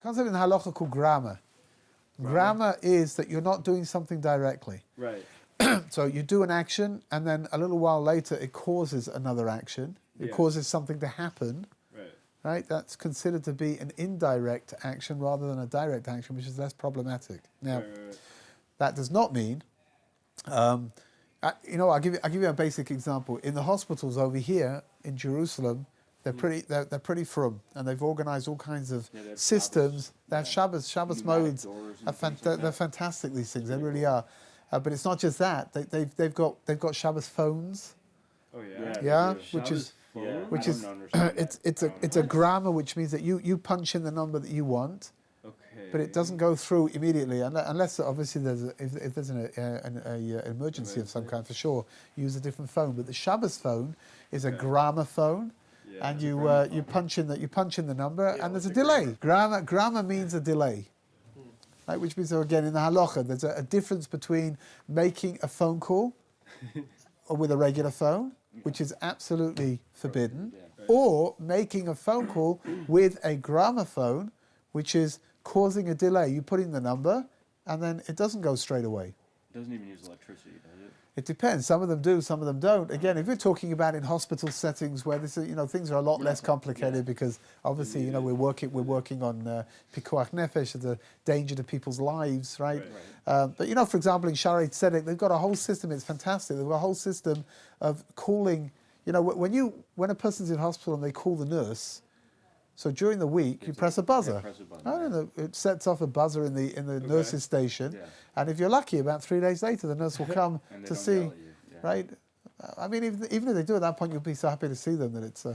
concept in halacha called grammar. Grammar is that you're not doing something directly. Right. So you do an action, and then a little while later it causes another action. It causes something to happen. Right? That's considered to be an indirect action rather than a direct action, which is less problematic. Now, that does not mean, I'll give you a basic example. In the hospitals over here in Jerusalem, they're pretty frum, and they've organised all kinds of systems. They have Shabbos modes. They're fantastic. These things, they really are. But it's not just that. They've got Shabbos phones. Oh which is it's a grammar, which means that you punch in the number that you want, but it doesn't go through immediately unless obviously if there's an emergency of some kind, for sure use a different phone. But the Shabbos phone is a grammar phone, and you punch in the number, and there's a delay. Grammar means a delay. Right, which means, so again, in the halacha, there's a difference between making a phone call with a regular phone, which is absolutely forbidden, or making a phone call with a gramophone, which is causing a delay. You put in the number, and then it doesn't go straight away. It doesn't even use electricity, does it? It depends. Some of them do, some of them don't. Again, if we're talking about in hospital settings where this is, things are a lot less complicated because obviously, we're working on pikuach nefesh, the danger to people's lives, right? But for example, in Sharet Tzedek, they've got a whole system. It's fantastic. They've got a whole system of calling. When a person's in hospital and they call the nurse. So during the week, you press a buzzer. I don't know. It sets off a buzzer in the nurse's station, and if you're lucky, about 3 days later, the nurse will come to see. Right? I mean, even if they do at that point, you'll be so happy to see them that it's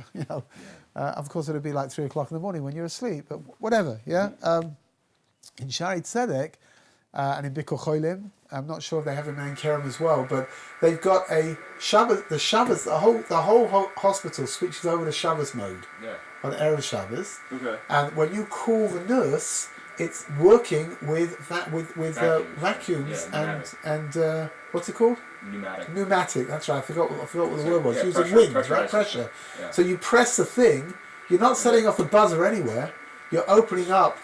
of course, it'll be like 3 o'clock in the morning when you're asleep. But whatever, In Sharet Tzedek and in Bikkur Cholim, I'm not sure if they have them in Kerem as well, but they've got a Shabbos. The Shabbos, the whole hospital switches over to Shabbos mode. On Erev Shabbos, and when you call the nurse, it's working with vacuums and what's it called? Pneumatic. That's right. I forgot what the word was. Using pressure, wind, right? Pressure. So you press the thing. You're not setting off the buzzer anywhere. You're opening up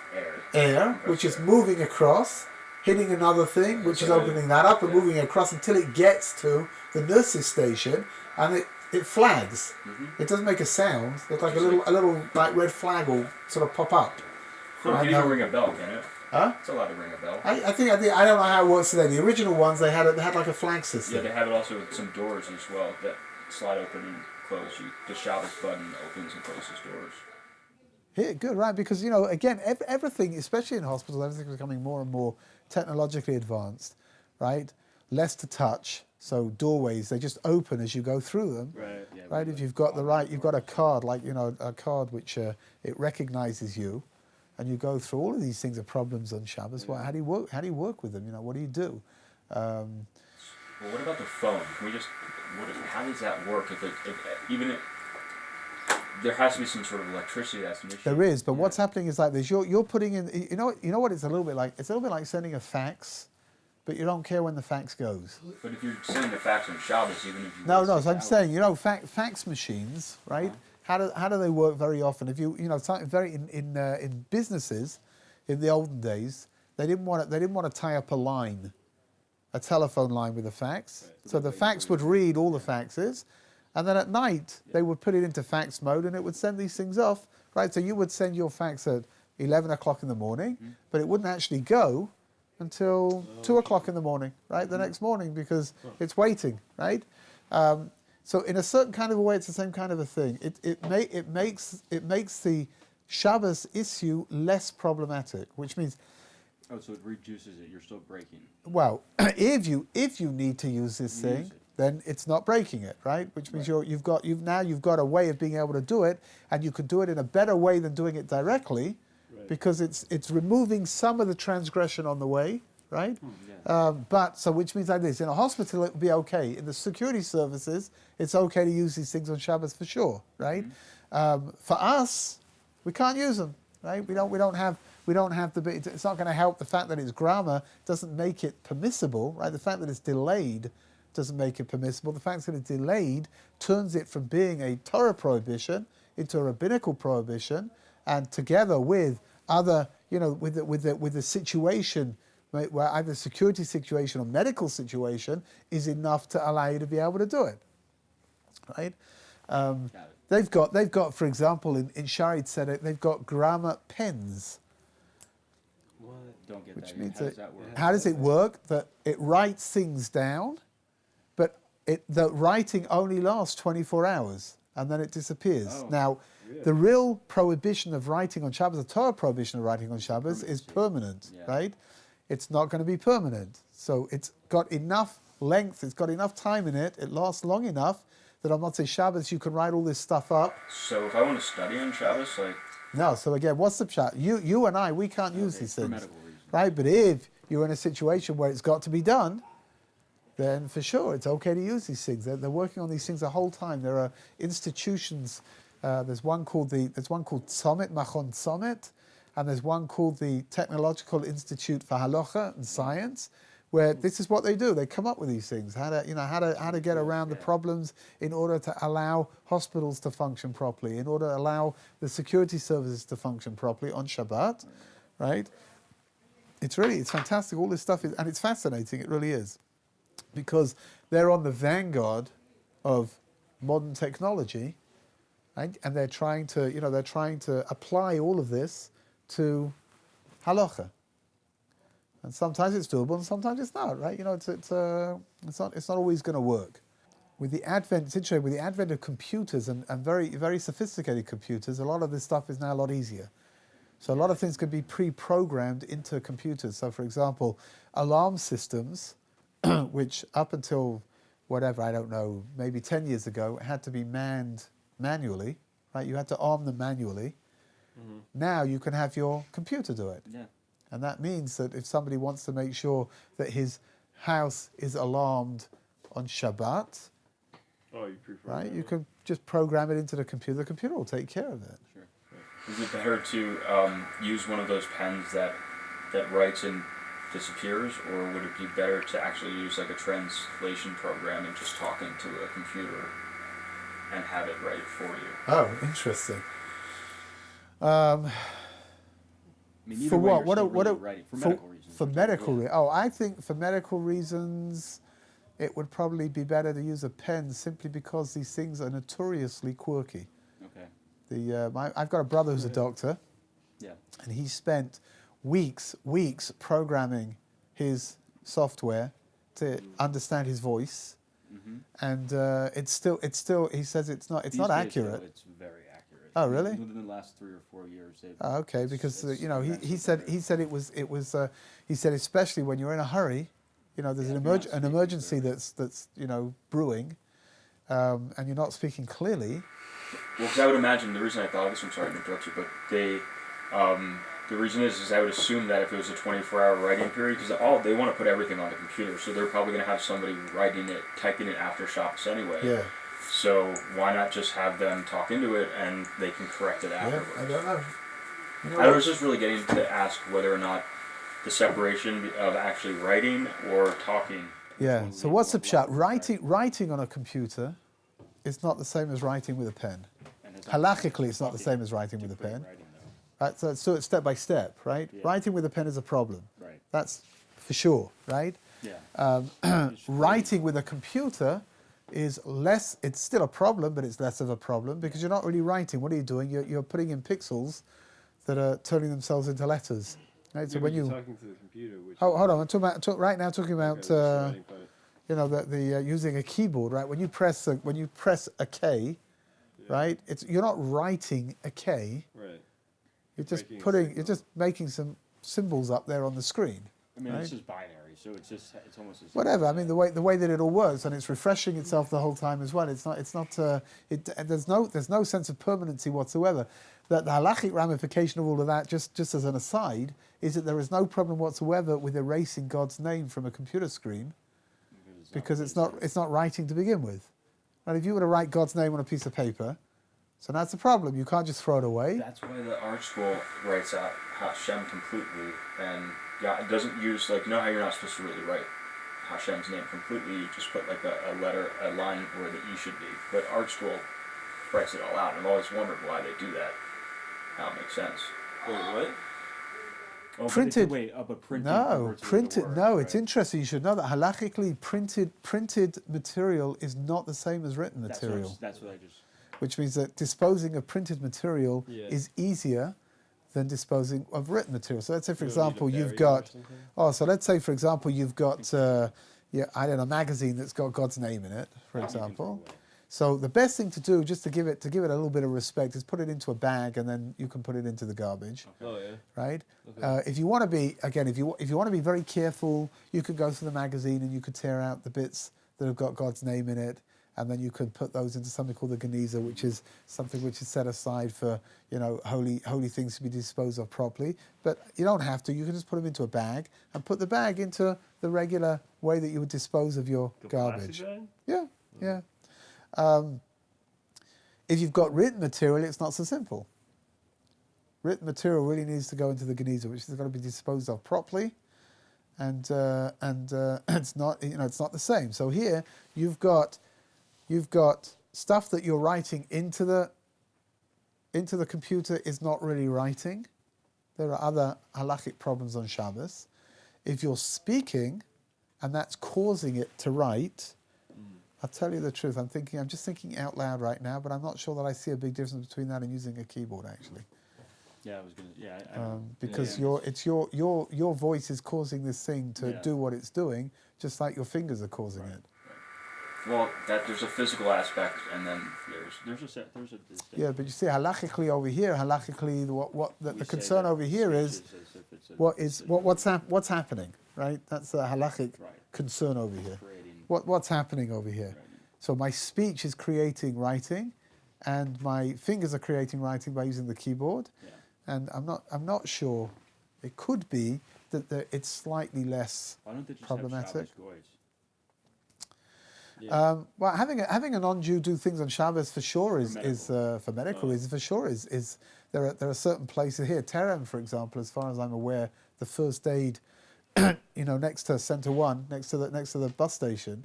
air, which is moving across, hitting another thing, which is opening that up and moving across until it gets to the nurse's station, and it flags. It doesn't make a sound. It's like a little like red flag will sort of pop up. It can even ring a bell, can it? Huh? It's allowed to ring a bell. I think I don't know how it works today. The original ones they had like a flag system. Yeah, they have it also with some doors as well that slide open and close. The Shabbos button opens and closes doors. Yeah, good, right? Because again, everything, especially in hospitals, everything is becoming more and more technologically advanced, right? Less to touch. So doorways, they just open as you go through them, right? If you've got you've got a card, like a card which it recognizes you, and you go through. All of these things are problems on Shabbos. Well, how do you work with them? What do you do? Well, what about the phone? How does that work? There has to be some sort of electricity. That's an issue. There is, but what's happening is like this. You're putting in. You know what it's a little bit like. It's a little bit like sending a fax. But you don't care when the fax goes. But if you're sending the fax on Shabbos, even if you... No, so I'm saying, fax machines, right? How do they work very often? If in businesses, in the olden days, they didn't want to tie up a telephone line with a fax. So the fax would read all the faxes, and then at night, they would put it into fax mode, and it would send these things off, right? So you would send your fax at 11 o'clock in the morning, but it wouldn't actually go until 2 o'clock in the morning, right? The next morning, because it's waiting, right? So in a certain kind of a way, it's the same kind of a thing. It makes the Shabbos issue less problematic, which means... Oh, so it reduces it. You're still breaking. Well, if you need to use this thing, then it's not breaking it, right? Which means you've got a way of being able to do it, and you could do it in a better way than doing it directly. Because it's removing some of the transgression on the way, right? Which means like this: in a hospital it would be okay. In the security services, it's okay to use these things on Shabbos for sure, right? For us, we can't use them, right? We don't have the. It's not going to help. The fact that it's grammar doesn't make it permissible, right? The fact that it's delayed doesn't make it permissible. The fact that it's delayed turns it from being a Torah prohibition into a rabbinical prohibition, and together with other, with the situation, right, where either security situation or medical situation is enough to allow you to be able to do it, right? Got it. They've got, for example, in Shari Tzedek, they've got grammar pens. What? Don't get Which that. means How that, does that work? how does it work? That it writes things down, but the writing only lasts 24 hours and then it disappears. Oh, Now, really? the real prohibition of writing on Shabbos, the Torah prohibition of writing on Shabbos is permanent, Yeah. right? It's not going to be permanent. So it's got enough length, it's got enough time in it, it lasts long enough that on Motzei Shabbos you can write all this stuff up. So if I want to study on Shabbos, like, No, so again, what's the pshat? You and I, we can't use these For things. medical reasons. Right, but if you're in a situation where it's got to be done, then for sure it's okay to use these things. They're working on these things the whole time. There are institutions. There's one called Tzomet, Machon Tzomet, and there's one called the Technological Institute for Halacha and Science, where this is what they do. They come up with these things, how to get around the problems in order to allow hospitals to function properly, in order to allow the security services to function properly on Shabbat, right? It's fantastic. All this stuff is, and it's fascinating. It really is, because they're on the vanguard of modern technology, right? And they're trying to apply all of this to halacha. And sometimes it's doable, and sometimes it's not, right? It's not always going to work. With the advent, it's interesting, with the advent of computers and very, very sophisticated computers, a lot of this stuff is now a lot easier. So a lot of things can be pre-programmed into computers. So, for example, alarm systems, which up until whatever, I don't know, maybe 10 years ago, had to be manned manually, right? You had to arm them manually. Mm-hmm. Now you can have your computer do it. Yeah. And that means that if somebody wants to make sure that his house is alarmed on Shabbat, Oh, you prefer right, that you one? can just program it into the computer will take care of it. Sure. is it better to use one of those pens that writes and disappears, or would it be better to actually use like a translation program and just talk into a computer and have it write for you? Oh, interesting. I mean, either For way, what? you're What? still What? really writing for medical reasons. For which is- medical. yeah. I think for medical reasons, it would probably be better to use a pen simply because these things are notoriously quirky. Okay. I've got a brother who's a doctor, Yeah. and he spent weeks programming his software to understand his voice, Mm-hmm. and it's still. He says it's not These days, accurate. though, it's very accurate. Oh, really? Within the last 3 or 4 years, they've. Oh, okay, it's- because it's he said he said especially when you're in a hurry, there's Yeah, an if you're not speaking emergency clearly. that's brewing, and you're not speaking clearly. Well, because I would imagine the reason I thought of this, I'm sorry to interrupt you, but the reason is I would assume that if it was a 24-hour writing period, because they want to put everything on the computer, so they're probably going to have somebody writing it, typing it after Shabbos anyway. Yeah, So why not just have them talk into it and they can correct it yeah. afterwards? I don't know. I was just really getting to ask whether or not the separation of actually writing or talking. Yeah. one So would what's be the more chat? likely, Writing on a computer is not the same as writing with a pen. and it's Halakhically, it's not the talking same as writing with a to pen. writing, though. Right? So it's step by step, right? Yeah. Writing with a pen is a problem. Right. That's for sure, right? Yeah. Writing with a computer is less. It's still a problem, but it's less of a problem because you're not really writing. What are you doing? You're putting in pixels that are turning themselves into letters. Right? So Yeah, when but you you're talking to the computer, which hold on, I'm talking about right now. Talking about okay, writing, but the using a keyboard, right? When you press a K, yeah, right? You're not writing a K. right. You're just Making a putting. signal. You're just making some symbols up there on the screen. I mean, Right. it's just binary, so it's almost as Whatever. I mean, the way that it all works, and it's refreshing itself the whole time as well. There's no sense of permanency whatsoever. That the halachic ramification of all of that, just as an aside, is that there is no problem whatsoever with erasing God's name from a computer screen because it's not writing to begin with. And if you were to write God's name on a piece of paper, so that's the problem. You can't just throw it away. That's why the art school writes out Hashem completely, and yeah, it doesn't use like, you know how you're not supposed to really write Hashem's name completely. You just put like a line where the E should be. But art school writes it all out. And I've always wondered why they do that. How it makes sense. Wait, what? Oh, printed. but printed. No, converts it into printed. words, No, right? it's interesting. You should know that halakhically printed material is not the same as written material, That's what I just. which means that disposing of printed material Yeah. is easier than disposing of written material. So let's say, for You don't need example, to you've bury it or got. something. Oh, so let's say, for example, you've got. I don't know, a magazine that's got God's name in it, for You can throw example. away. So the best thing to do, just to give it a little bit of respect, is put it into a bag and then you can put it into the garbage, Oh yeah. right? Okay. If you want to be, again, if you want to be very careful, you could go through the magazine and you could tear out the bits that have got God's name in it, and then you could put those into something called the Geniza, which is something which is set aside for holy things to be disposed of properly. But you don't have to. You can just put them into a bag and put the bag into the regular way that you would dispose of your The garbage. plastic bag? Yeah, yeah. If you've got written material, it's not so simple. Written material really needs to go into the Geniza, which is going to be disposed of properly, and it's not it's not the same. So here you've got stuff that you're writing into the computer is not really writing. There are other halachic problems on Shabbos. If you're speaking, and that's causing it to write. I'll tell you the truth. I'm just thinking out loud right now, but I'm not sure that I see a big difference between that and using a keyboard actually, Yeah, I was gonna. Yeah, I because yeah. your voice is causing this thing to Yeah. do what it's doing, just like your fingers are causing it. Well, there's a physical aspect, and then There's a distinction. Yeah, but you see, halachically over here, the We say concern that over here is speech as if it's a- what's happening, right? That's a halachic Right. concern over here. Creating. What's happening over here? Right. So my speech is creating writing, and my fingers are creating writing by using the keyboard. Yeah. And I'm not sure. It could be that it's slightly less Why don't they just problematic. have Shabbos goys? Yeah. Well, having a non-Jew do things on Shabbos for sure is for medical Oh. reasons for sure is there are certain places here. Terem, for example, as far as I'm aware, the first aid, next to Centre One, next to the bus station.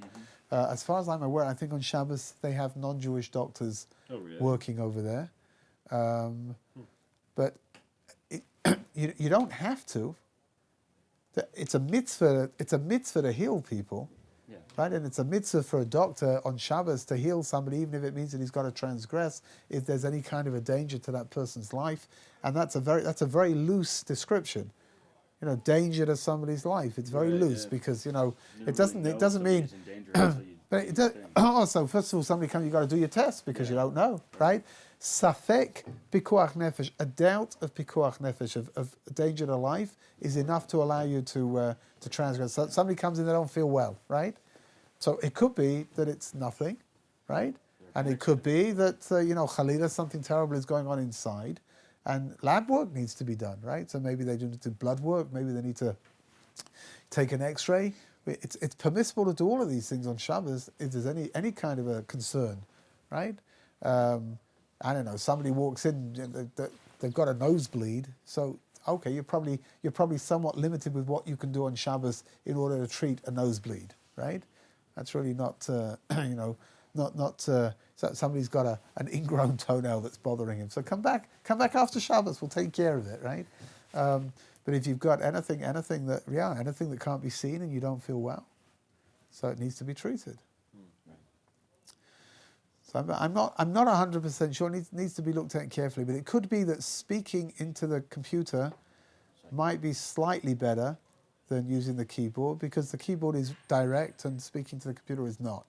As far as I'm aware, I think on Shabbos they have non-Jewish doctors Oh really? working over there, but you don't have to. It's a mitzvah. It's a mitzvah to heal people. Yeah. Right, and it's a mitzvah for a doctor on Shabbos to heal somebody, even if it means that he's got to transgress if there's any kind of a danger to that person's life, and that's a very loose description. Danger to somebody's life. It's very Right, loose yeah. because You it don't doesn't really know mean. somebody's in danger until you But do it the does, thing. also, first of all, somebody comes, you've got to do your test because you don't know, right? Safek pikuach nefesh, a doubt of pikuach nefesh, of danger to life, is enough to allow you to transgress. So somebody comes in, they don't feel well, right? So it could be that it's nothing, right? And it could be that, Khalila, something terrible is going on inside, and lab work needs to be done, right? So maybe they do blood work, maybe they need to take an X-ray. It's permissible to do all of these things on Shabbos if there's any kind of a concern, right? I don't know. Somebody walks in, they've got a nosebleed, so okay, you're probably somewhat limited with what you can do on Shabbos in order to treat a nosebleed, right? That's really not so somebody's got an ingrown toenail that's bothering him. So come back after Shabbos. We'll take care of it, right? But if you've got anything that can't be seen and you don't feel well, so it needs to be treated. So I'm not 100% sure. It needs to be looked at carefully. But it could be that speaking into the computer might be slightly better than using the keyboard because the keyboard is direct and speaking to the computer is not.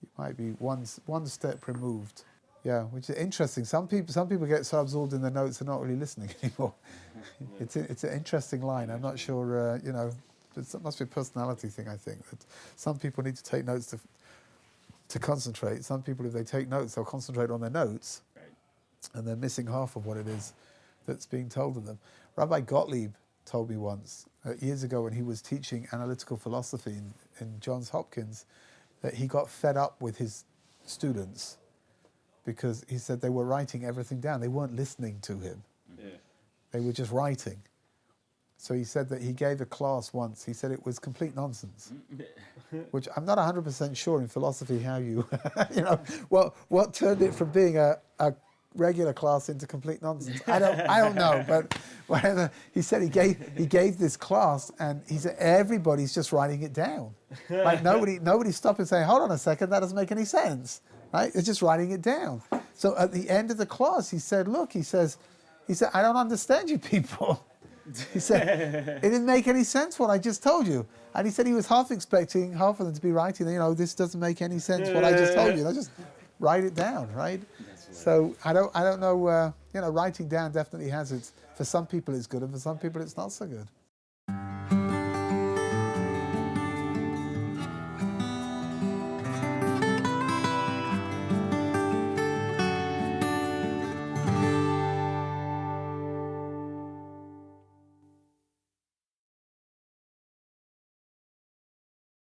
It might be one step removed. Yeah, which is interesting. Some people get so absorbed in the notes they're not really listening anymore. It's an interesting line. I'm not sure. It must be a personality thing. I think that some people need to take notes to concentrate. Some people, if they take notes, they'll concentrate on their notes, Right. and they're missing half of what it is that's being told of them. Rabbi Gottlieb told me once, years ago when he was teaching analytical philosophy in Johns Hopkins, that he got fed up with his students because he said they were writing everything down. They weren't listening to him. Yeah. They were just writing. So he said that he gave a class once. He said it was complete nonsense, which I'm not 100% sure in philosophy how you, what turned it from being a regular class into complete nonsense. I don't know, but whatever. He said he gave this class, and he said everybody's just writing it down. Like nobody stopped and saying, hold on a second, that doesn't make any sense. Right? It's just writing it down. So at the end of the class, he said, look, he said, I don't understand you people. He said, it didn't make any sense what I just told you. And he said he was half expecting half of them to be writing, this doesn't make any sense what I just told you. They just write it down, right? So I don't know, writing down definitely has its, for some people it's good and for some people it's not so good.